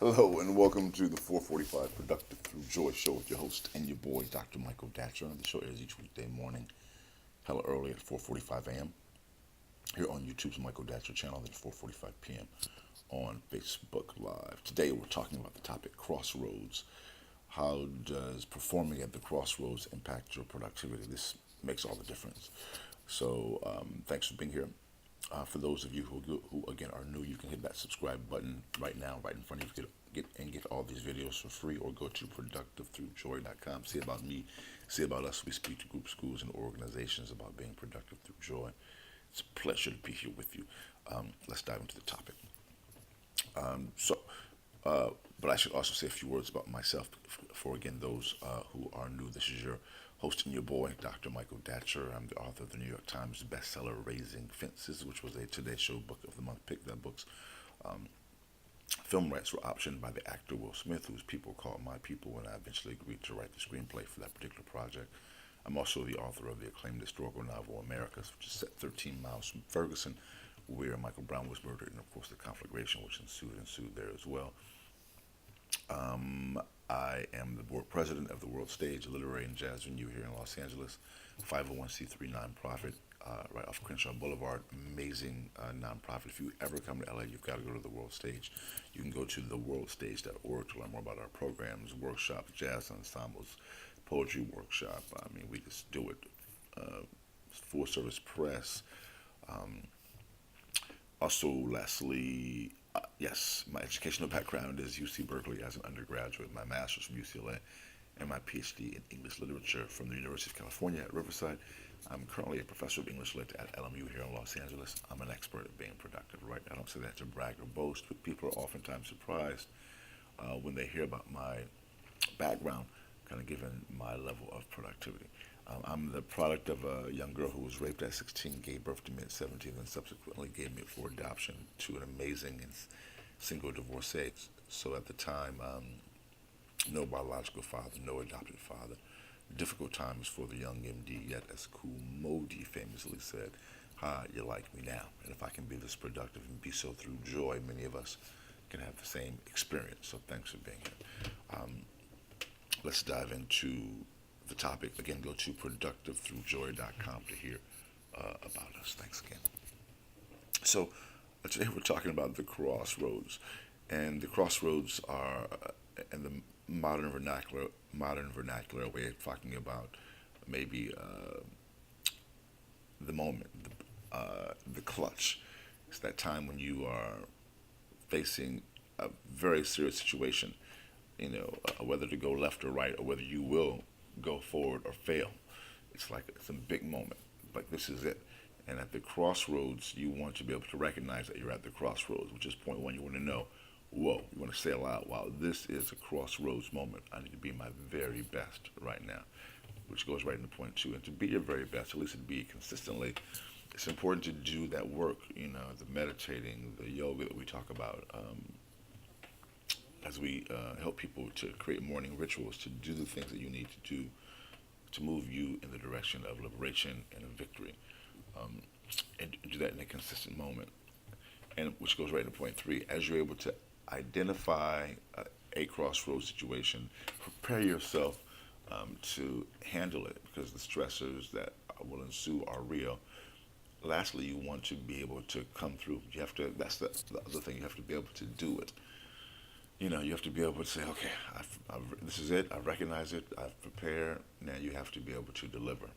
Hello and welcome to the 445 Productive Through Joy show with your host and your boy, Dr. Michael Datcher. The show airs each weekday morning, hella early at 4:45 a.m. here on YouTube's Michael Datcher channel, then 4:45 p.m. on Facebook Live. Today we're talking about the topic Crossroads. How does performing at the crossroads impact your productivity? This makes all the difference. Thanks for being here. For those of you who again are new, you can hit that subscribe button right now, right in front of you. Get all these videos for free, or go to productivethroughjoy.com. See about me, see about us. We speak to groups, schools, and organizations about being productive through joy. It's a pleasure to be here with you. Let's dive into the topic. Um, so, uh, but I should also say a few words about myself for again those who are new. This is your host and your boy, Dr. Michael Datcher. I'm the author of the New York Times bestseller Raising Fences, which was a Today Show Book of the Month pick. That book's um, film rights were optioned by the actor Will Smith, whose people called my people, and I eventually agreed to write the screenplay for that particular project. I'm also the author of the acclaimed historical novel Americas, which is set 13 miles from Ferguson, where Michael Brown was murdered, and of course the conflagration which ensued there as well. Um, I am the board president of the World Stage, a literary and jazz venue here in Los Angeles, 501c3 nonprofit right off Crenshaw Boulevard. Amazing nonprofit. If you ever come to LA, you've got to go to the World Stage. You can go to theworldstage.org to learn more about our programs, workshops, jazz ensembles, poetry workshop. I mean, we just do it. Full service press. Um, Also, lastly, yes, my educational background is UC Berkeley as an undergraduate, my master's from UCLA, and my PhD in English literature from the University of California at Riverside. I'm currently a professor of English lit at LMU here in Los Angeles. I'm an expert at being productive, right? I don't say that to brag or boast, but people are oftentimes surprised when they hear about my background, kind of given my level of productivity. I'm the product of a young girl who was raped at 16, gave birth to me at 17, and subsequently gave me for adoption to an amazing and single divorcee. So at the time, no biological father, no adopted father. Difficult times for the young MD, yet as Kool Modi famously said, "Hi, you like me now." And if I can be this productive and be so through joy, many of us can have the same experience. So thanks for being here. Let's dive into the topic. Again, go to productivethroughjoy.com to hear about us. Thanks again. So, today we're talking about the crossroads, and the crossroads are, in the modern vernacular way of talking about maybe the moment, the clutch. It's that time when you are facing a very serious situation, whether to go left or right, or whether you will go forward or fail. It's like it's a big moment. Like this is it. And at the crossroads, you want to be able to recognize that you're at the crossroads, which is point one. You want to know, whoa, you want to say aloud, wow, this is a crossroads moment. I need to be my very best right now, which goes right into point two. And to be your very best, at least to be consistently, it's important to do that work, the meditating, the yoga that we talk about. As we help people to create morning rituals, to do the things that you need to do to move you in the direction of liberation and of victory, um, and do that in a consistent moment. And which goes right into point three. As you're able to identify a crossroads situation, prepare yourself to handle it because the stressors that will ensue are real. Lastly, you want to be able to come through. You have to. That's the other thing. You have to be able to do it. You have to be able to say, okay, this is it. I recognize it. I've prepared. Now you have to be able to deliver,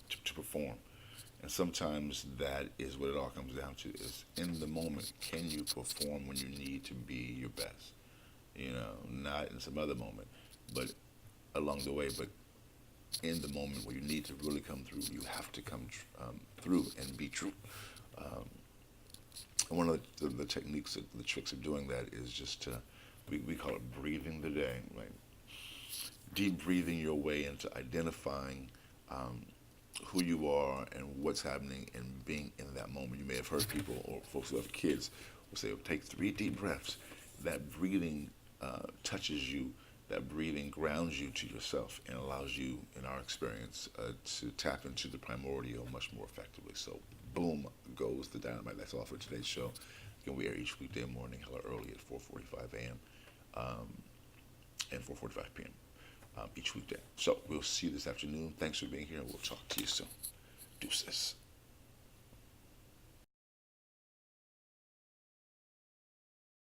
to perform. And sometimes that is what it all comes down to: is in the moment, can you perform when you need to be your best? Not in some other moment, but along the way. But in the moment where you need to really come through, you have to come through and be true. Um, and one of the techniques, the tricks of doing that is just to we call it breathing the day, right? Deep breathing your way into identifying um, who you are and what's happening and being in that moment. You may have heard people or folks who have kids will say, take 3 deep breaths. That breathing touches you. That breathing grounds you to yourself and allows you, in our experience, to tap into the primordial much more effectively. So, boom goes the dynamite. That's all for today's show. Again, we air each weekday morning, hella early at 4:45 a.m. and 4:45 p.m. Each weekday. So we'll see you this afternoon. Thanks for being here, and we'll talk to you soon. Deuces.